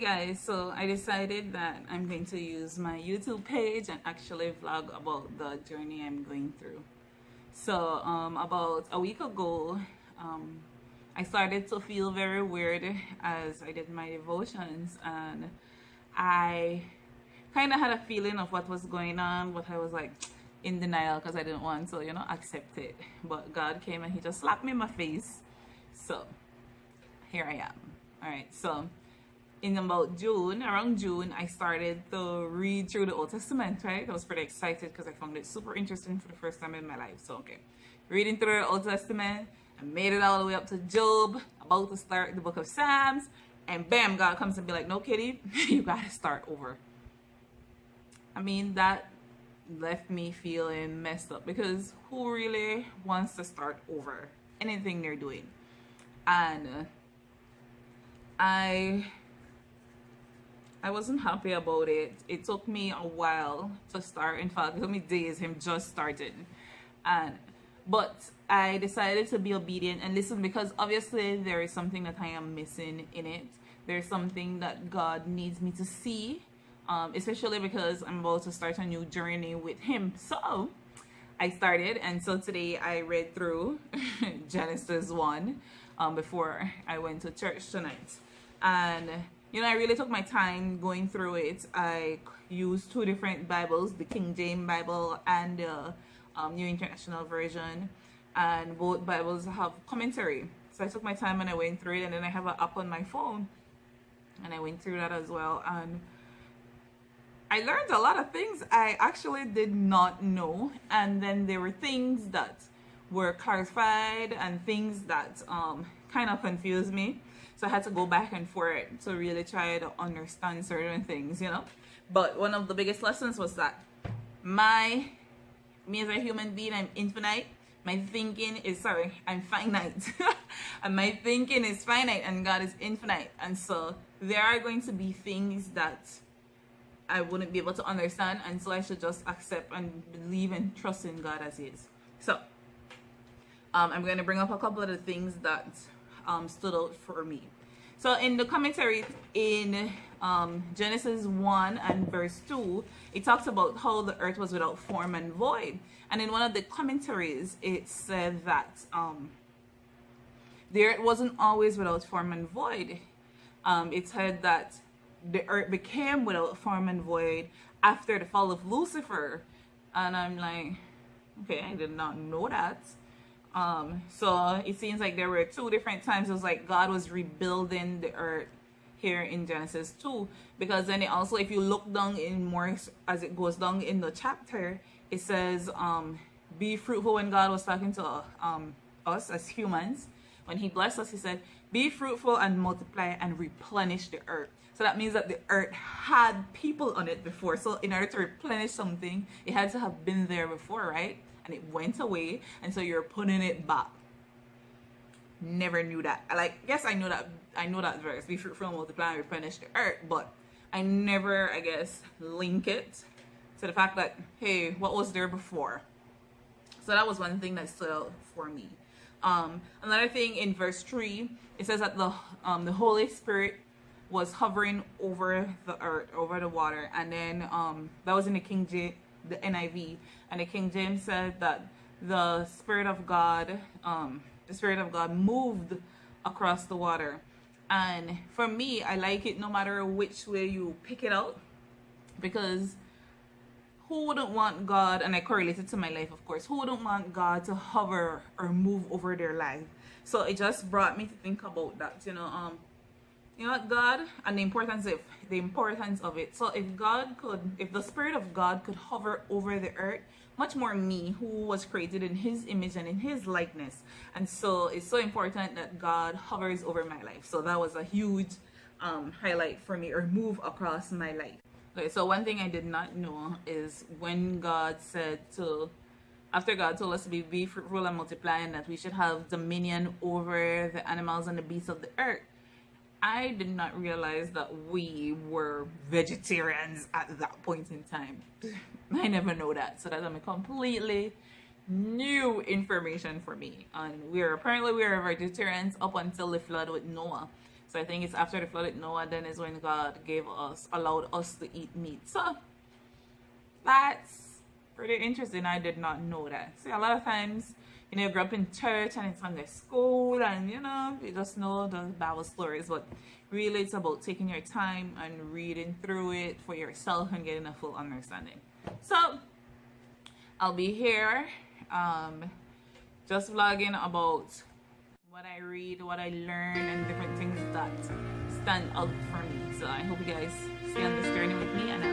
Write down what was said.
Guys, so I decided that I'm going to use my YouTube page and actually vlog about the journey I'm going through. So about a week ago, um, I started to feel very weird as I did my devotions, and I kind of had a feeling of what was going on, but I was like in denial because I didn't want to, accept it. But God came and He just slapped me in my face. So here I am. All right, so in about around June, I started to read through the Old Testament, right? I was pretty excited because I found it super interesting for the first time in my life. So, okay, reading through the Old Testament, I made it all the way up to Job, about to start the book of Psalms, and bam, God comes and be like, no, Kitty, you gotta start over. I mean, that left me feeling messed up because who really wants to start over anything they're doing? And I wasn't happy about it. It took me a while to start. In fact, it took me days, him just starting. But I decided to be obedient and listen because obviously there is something that I am missing in it. There's something that God needs me to see, especially because I'm about to start a new journey with Him. So I started, and so today I read through Genesis 1 before I went to church tonight. And I really took my time going through it. I used two different Bibles, the King James Bible and the New International Version. And both Bibles have commentary. So I took my time and I went through it. And then I have an app on my phone. And I went through that as well. And I learned a lot of things I actually did not know. And then there were things that were clarified and things that kind of confused me. So I had to go back and forth to really try to understand certain things, But one of the biggest lessons was that me as a human being, I'm infinite. I'm finite. And my thinking is finite and God is infinite. And so there are going to be things that I wouldn't be able to understand. And so I should just accept and believe and trust in God as He is. So I'm going to bring up a couple of the things that stood out for me. So in the commentary in Genesis 1 and verse 2, it talks about how the earth was without form and void. And in one of the commentaries, it said that the earth wasn't always without form and void. It said that the earth became without form and void after the fall of Lucifer. And I'm like, okay, I did not know that. So it seems like there were two different times. It was like God was rebuilding the earth here in Genesis 2, because then it also, if you look down in more as it goes down in the chapter, it says be fruitful. When God was talking to us as humans, when He blessed us, He said be fruitful and multiply and replenish the earth. So that means that the earth had people on it before. So in order to replenish something, it had to have been there before, right? And it went away, and so you're putting it back. Never knew that. Yes, I know that verse, be fruitful and multiply and replenish the earth, but I never, link it to the fact that, hey, what was there before? So that was one thing that stood out for me. Another thing in verse 3, it says that the Holy Spirit was hovering over the earth, over the water, and then that was in the NIV, and the King James said that the Spirit of God moved across the water. And for me, I like it no matter which way you pick it out, because who wouldn't want God, and I correlate it to my life, of course, who wouldn't want God to hover or move over their life? So it just brought me to think about that, God, and the importance of it. So if the Spirit of God could hover over the earth, much more me, who was created in His image and in His likeness. And so it's so important that God hovers over my life. So that was a huge highlight for me, or move across my life. Okay, so one thing I did not know is when after God told us to be fruitful and multiply, and that we should have dominion over the animals and the beasts of the earth, I did not realize that we were vegetarians at that point in time. I never know that. So that's a completely new information for me. And we are vegetarians up until the flood with Noah. So I think it's after the flood at Noah, then is when God allowed us to eat meat. So that's pretty interesting. I did not know that. See, a lot of times, you grew up in church and in Sunday school, and you just know the Bible stories, but really it's about taking your time and reading through it for yourself and getting a full understanding. So I'll be here just vlogging about what I read, what I learn, and different things that stand out for me. So I hope you guys stay on this journey with me, and